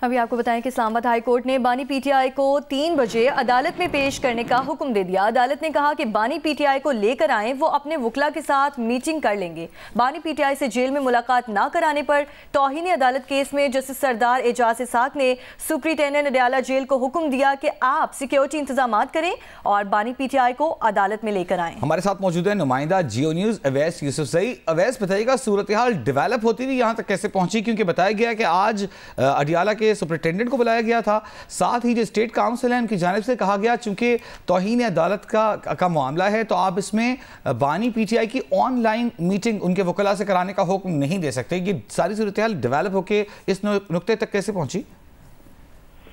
अभी आपको बताएं कि इस्लामाबाद हाई कोर्ट ने बानी पीटीआई को 3 बजे अदालत में पेश करने का हुक्म दे दिया। अदालत ने कहा कि बानी पीटीआई को लेकर आएं, वो अपने वकला के साथ मीटिंग कर लेंगे। बानी पीटीआई से जेल में मुलाकात ना कराने पर तौहीन अदालत केस में जस्टिस सरदार एजाज इसाक ने सुप्रिंटेंडेंट अडयाला जेल को हुक्म दिया कि आप सिक्योरिटी इंतजाम करें और बानी पीटीआई को अदालत में लेकर आएं। हमारे साथ मौजूद है नुमाइंदा जियो न्यूज अवैस यूसुफजई। अवैस, बताइएगा सूरत हाल डेवलप होती हुई यहाँ तक कैसे पहुंची, क्योंकि बताया गया कि आज अडयाला के सुपरिटेंडेंट को बुलाया गया था, साथ ही जो स्टेट काउंसिल है उनकी जानिब से कहा गया चूंकि तौहीन अदालत का मामला है तो आप इसमें बानी पीटीआई की ऑनलाइन मीटिंग उनके वकला से कराने का हुक्म नहीं दे सकते। ये सारी सूरत हाल डेवलप होकर इस नुक्ते तक कैसे पहुंची?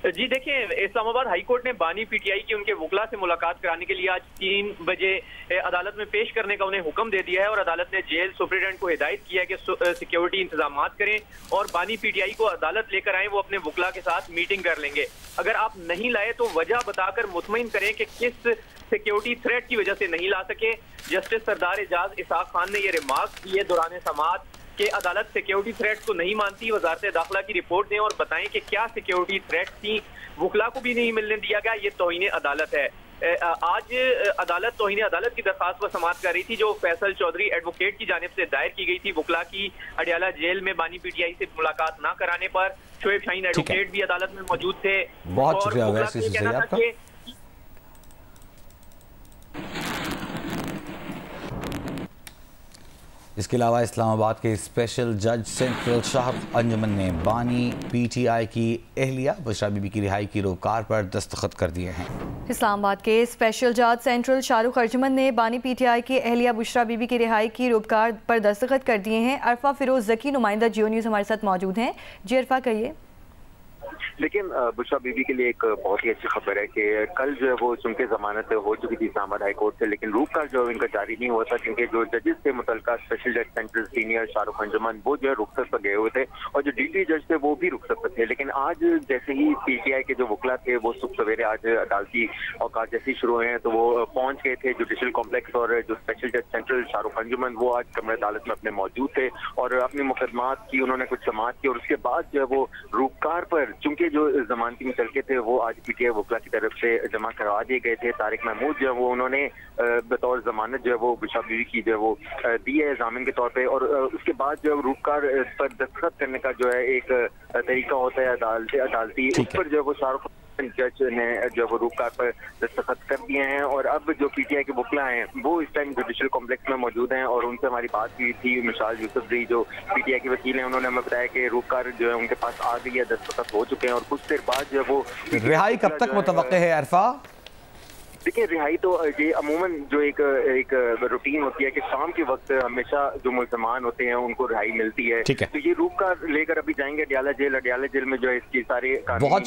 जी देखिए, इस्लामाबाद हाई कोर्ट ने बानी पीटीआई की उनके वकला से मुलाकात कराने के लिए आज 3 बजे अदालत में पेश करने का उन्हें हुक्म दे दिया है और अदालत ने जेल सुप्रिंटेंडेंट को हिदायत किया है कि सिक्योरिटी इंतजाम करें और बानी पीटीआई को अदालत लेकर आए, वो अपने वकला के साथ मीटिंग कर लेंगे। अगर आप नहीं लाए तो वजह बताकर मुतमईन करें कि किस सिक्योरिटी थ्रेट की वजह से नहीं ला सके। जस्टिस सरदार एजाज इसाक खान ने ये रिमार्क किए दौरान समाअत कि अदालत सिक्योरिटी थ्रेट्स को नहीं मानती, वजारत दाखिला की रिपोर्ट दें और बताएं कि क्या सिक्योरिटी थ्रेट्स थी। वकला को भी नहीं मिलने दिया गया, ये तौहीन अदालत है। आज अदालत तौहीन अदालत की दरखास्त पर समाअत कर रही थी जो फैसल चौधरी एडवोकेट की जानिब से दायर की गई थी वकला की अडयाला जेल में बानी पीटीआई से मुलाकात ना कराने पर। शोएब शाहीन एडवोकेट भी अदालत में मौजूद थे। बहुत शुक्रिया। इसके अलावा इस्लामाबाद के स्पेशल जज सेंट्रल शाहरुख अंजुमन ने बानी पीटीआई की एहलिया बुशरा बीबी की रिहाई की रोकार पर दस्तखत कर दिए हैं। इस्लामाबाद के स्पेशल जज सेंट्रल शाहरुख अंजुमन ने बानी पीटीआई की एहलिया बुशरा बीबी की रिहाई की रोकार पर दस्तखत कर दिए हैं। अरफा फिरोज जकी नुमाइंदा जियो न्यूज़ हमारे साथ मौजूद हैं। जी अरफा, कहिए। लेकिन बुशरा बीबी के लिए एक बहुत ही अच्छी खबर है कि कल जो है वो चूंकि जमानत हो चुकी थी इस्लामाबाद हाई कोर्ट से, लेकिन रूपकार जो है इनका जारी नहीं हुआ था क्योंकि जो जजेस थे मुतल्लिका स्पेशल जज सेंट्रल सीनियर शाहरुख अंजुमन वो जो है रुखसत पर गए हुए थे और जो ड्यूटी जज थे वो भी रुखसत पर थे। लेकिन आज जैसे ही पीटीआई के जो वकला थे वो सुबह सवेरे आज अदालती औकात जैसे ही शुरू हुए हैं तो वो पहुंच गए थे जुडिशल कॉम्प्लेक्स और जो स्पेशल जज सेंट्रल शाहरुख अंजुमन वो आज कमरे अदालत में अपने मौजूद थे और अपनी मुकदमात की उन्होंने कुछ समाअत की और उसके बाद जो है वो रूपकार पर चूंकि जो जमानती मुतलके थे वो आज पीटीआई वकला की तरफ से जमा करवा दिए गए थे। तारिक महमूद जो है वो उन्होंने बतौर जमानत जो है वो बुशरा बीबी की जो है वो दी है जामिन के तौर पे और उसके बाद जो रूपकार पर दस्तखत करने का जो है एक तरीका होता है अदालती, उस पर जो है वो शाहरुख जज ने जो वो रूपकार पर दस्तखत कर दिए हैं और अब जो पीटीआई के वकला हैं वो इस टाइम जुडिशल कॉम्प्लेक्स में मौजूद हैं और उनसे हमारी बात हुई थी। मिसाल यूसुफजई जो पीटीआई के वकील हैं उन्होंने हमें बताया कि रूपकार जो है उनके पास आ गई है, दस्तखत हो चुके हैं और कुछ देर बाद जो है वो रिहाई कब तक मुतवक्के है अरफा? देखिए, रिहाई तो ये अमूमन जो एक रूटीन होती है कि शाम के वक्त हमेशा जो मुल्ज़मान होते हैं उनको रिहाई मिलती है। तो ये रूप का लेकर अभी जाएंगे अडयाला जेल में जो है इसकी सारे। बहुत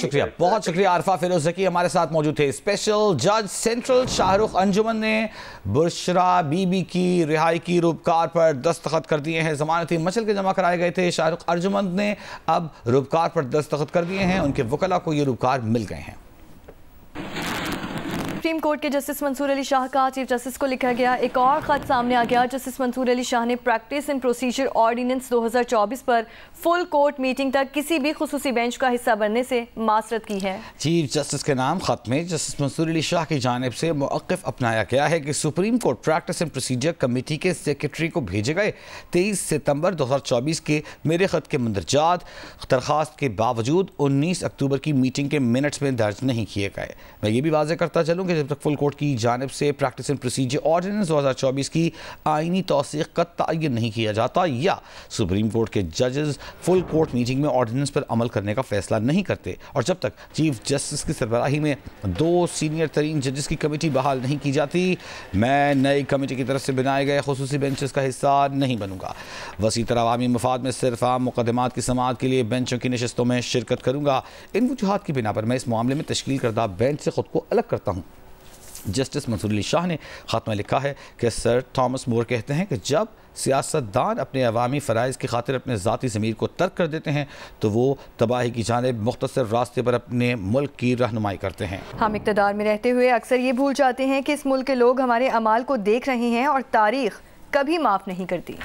शुक्रिया अरफा फिरोज जकी हमारे साथ मौजूद थे। स्पेशल जज सेंट्रल शाहरुख अंजुमन ने बुशरा बीबी की रिहाई की रूपकार पर दस्तखत कर दिए हैं। जमानती मचल के जमा कराए गए थे। शाहरुख अंजुमन ने अब रूपकार पर दस्तखत कर दिए हैं, उनके वकला को ये रूपकार मिल गए हैं। सुप्रीम कोर्ट के जस्टिस मंसूर अली शाह का चीफ जस्टिस को लिखा गया एक और खत सामने आ गया। जस्टिस मंसूर अली शाह ने प्रैक्टिस एंड प्रोसीजर ऑर्डिनेंस 2024 पर फुल कोर्ट मीटिंग तक किसी भी खुसूसी बेंच का हिस्सा बनने से मासरत की है। चीफ जस्टिस के नाम खत में जस्टिस मंसूर अली शाह की जानिब से मौक़िफ़ अपनाया गया है कि supreme court practice and procedure committee के सेक्रेटरी को भेजे गए 23 सितंबर 2024 के मेरे खत के मंदरजात दरखास्त के बावजूद 19 अक्टूबर की मीटिंग के मिनट्स में दर्ज नहीं किए गए। मैं ये भी वाज़ेह करता चलूँ कि जब तक फुल कोर्ट की जानिब से प्रैक्टिस एंड प्रोसीजर ऑर्डिनेंस 2024 की आईनी तौसीक़ का तयन नहीं किया जाता या सुप्रीम कोर्ट के जजेस फुल कोर्ट मीटिंग में ऑर्डिनेंस पर अमल करने का फैसला नहीं करते और जब तक चीफ जस्टिस की सरबराही में 2 सीनियर तरीन जजेस की कमेटी बहाल नहीं की जाती, मैं नई कमेटी की तरफ से बनाए गए खुसूसी बेंचेस का हिस्सा नहीं बनूंगा। वसी तरह अवामी मफाद में सिर्फ आम मुकदमात की समाअत के लिए बेंचों की नशस्तों में शिरकत करूंगा। इन वजूहात की बिना पर मैं इस मामले में तश्कील करदा बेंच से खुद को अलग करता हूँ। जस्टिस मंसूर अली शाह ने खत में लिखा है कि सर थॉमस मोर कहते हैं कि जब सियासतदान अपने अवामी फ़राइज़ की खातिर अपने ज़ाती ज़मीर को तर्क कर देते हैं तो वो तबाही की जानिब मुख्तसर रास्ते पर अपने मुल्क की रहनुमाई करते हैं। हम इक़्तिदार में रहते हुए अक्सर ये भूल जाते हैं कि इस मुल्क के लोग हमारे अमाल को देख रहे हैं और तारीख़ कभी माफ़ नहीं करती।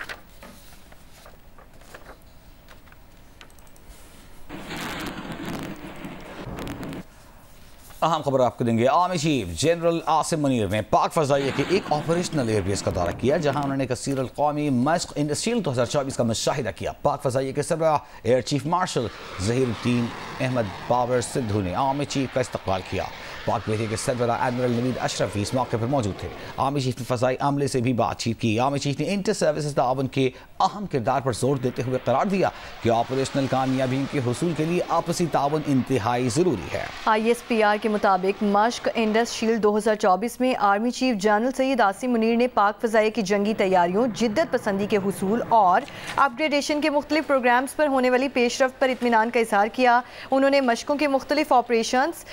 अहम खबर आपको देंगे। Army chief general Asim Munir ने पाक फजाइया के एक ऑपरेशनल एयरबेस का दौरा किया, जहां उन्होंने कसीर कौमी मश्क इंडस्ट्रियल 2024 का मुशाहिदा किया। पाक फजाइया के सरबराह air chief marshal Zaheeruddin Ahmed Babar Sidhu ने आर्मी चीफ का इस्तकबाल किया। पाक बहरिया के सरबराह एडमिरल नवीद अशरफ इस मौके पर मौजूद थे। आर्मी चीफ ने फजाई अमले से भी बातचीत की। आर्मी चीफ ने इंटर सर्विसेज ताउन के अहम किरदार पर जोर देते हुए करार दिया कि ऑपरेशनल कामयाबी के हुसूल के लिए आपसी ताउन इंतहाई ज़रूरी है। ISPR के मुताबिक मश्क इंडस शील्ड 2024 में army chief general Syed Asim Munir ने पाक फजाइया की जंगी तैयारियों, जिद्दत पसंदी के हुसूल और अपग्रेडेशन के मुख्तलिफ प्रोग्राम्स पर होने वाली पेशरफ्त पर इत्मीनान का इजहार किया। उन्होंने मशकों के मुख्तलिफ ऑपरेशंस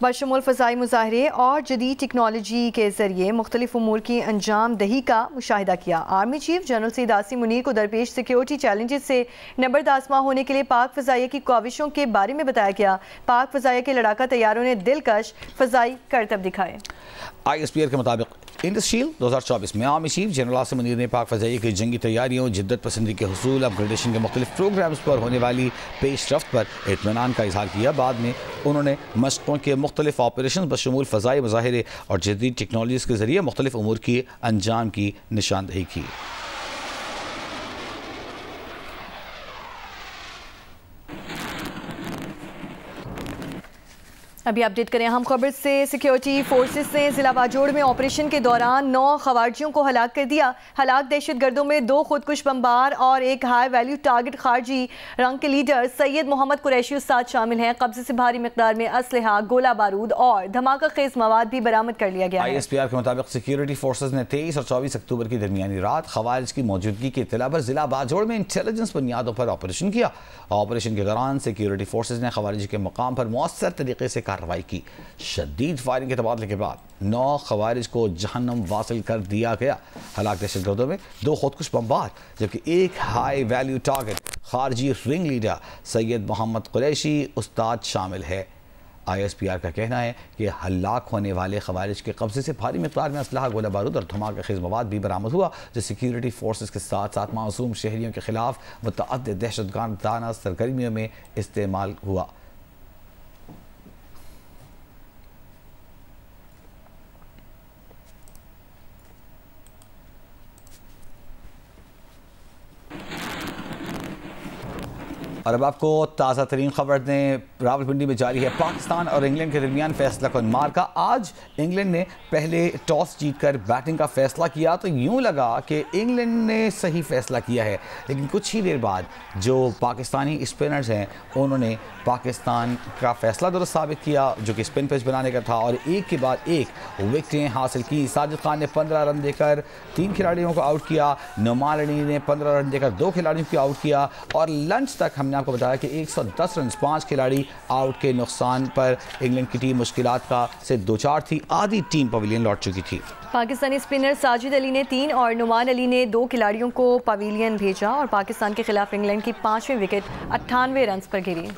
बशमूल फ़ज़ाई मुज़ाहरे और जदीद टेक्नोलॉजी के ज़रिए मुख्तलिफ उमूर की अंजाम दही का मुशाहिदा किया। Army chief general Syed Asim Munir को दरपेश सिक्योरिटी चैलेंजेस से नबर्द आसमां होने के लिए पाक फ़ज़ाइया की काविशों के बारे में बताया गया। पाक फ़ज़ाइया के लड़ाका तैयारों ने दिलकश फ़ज़ाई करतब दिखाए। ISPR के मुताबिक इंडस शील्ड 2024 में army chief general Asim Munir ने पाक फजाइया की जंगी तैयारियों, जिद्दत पसंदी के हुसूल, अपग्रेडेशन के मुख्तलिफ प्रोग्राम्स पर होने वाली पेशरफ्त पर इत्मीनान का इजहार किया। बाद में उन्होंने मशकों के मुख्तलिफ ऑपरेशन बशमूल फ़ज़ाई मुज़ाहिरे और जदीद टेक्नोलॉजीज़ के ज़रिए मुख्तलिफ उमूर की अंजाम की निशानदही की। अभी अपडेट करें हम खबर से। सिक्योरिटी फोर्सेस ने जिला बाजोड़ में ऑपरेशन के दौरान 9 खवारजियों को हलाक कर दिया। हलाक दहशतगर्दों में 2 खुदकुश बमबार और एक हाई वैल्यू टारगेट खारजी रंग के लीडर सैयद मोहम्मद कुरैशी उस्ताद शामिल हैं। कब्जे से भारी मिकदार में असलहा, गोला बारूद और धमाका खेज मवाद भी बरामद कर लिया गया है। ISPR के मुताबिक सिक्योरिटी फोर्सेस ने 23 और 24 अक्टूबर की दरमियानी रात खवारिज की मौजूदगी की इत्तला पर जिला बाजोड़ में इंटेलिजेंस बुनियादों पर ऑपरेशन किया। ऑपरेशन के दौरान सिक्योरिटी फोर्सेस ने खवारिज के मकाम पर मौसर तरीके से कार्रवाई की। शदीद फायरिंग के तबादले के बाद 9 खवारिज को जहन्नम वासिल कर दिया गया। हलाक दहशतगर्दों में 2 खुदकुश बमबार जबकि एक हाई वैल्यू टारगेट खारजी रिंग लीडर सैयद मोहम्मद कुरैशी उस्ताद शामिल है। ISPR का कहना है कि हलाक होने वाले खवारिज के कब्जे से भारी मिक़दार में असलहा, गोला बारूद और धमाका खेज मवाद भी बरामद हुआ, जो सिक्योरिटी फोर्सेस के साथ साथ मासूम शहरियों के खिलाफ मुतअद्दिद दहशतगर्दाना सरगर्मियों में इस्तेमाल हुआ। और अब आपको ताज़ा तरीन खबर दें। रावलपिंडी में जारी है पाकिस्तान और इंग्लैंड के दरमियान फैसला कुन मार्का। आज इंग्लैंड ने पहले टॉस जीतकर बैटिंग का फैसला किया तो यूं लगा कि इंग्लैंड ने सही फैसला किया है, लेकिन कुछ ही देर बाद जो पाकिस्तानी स्पिनर्स हैं उन्होंने पाकिस्तान का फैसला दुरुस्त साबित किया, जो कि स्पिन पिच बनाने का था, और एक के बाद एक विकेटें हासिल की। साजिद खान ने 15 रन देकर 3 खिलाड़ियों को आउट किया। नुमान अली ने 15 रन देकर 2 खिलाड़ियों को आउट किया। और लंच तक हमने आपको बताया कि 110 रन 5 खिलाड़ी आउट के नुकसान पर इंग्लैंड की टीम मुश्किलात का से 2-4 थी। आधी टीम पवेलियन लौट चुकी थी। पाकिस्तानी स्पिनर साजिद अली ने 3 और नुमान अली ने 2 खिलाड़ियों को पवेलियन भेजा और पाकिस्तान के खिलाफ इंग्लैंड की 5वीं विकेट 98 रन पर गिरी।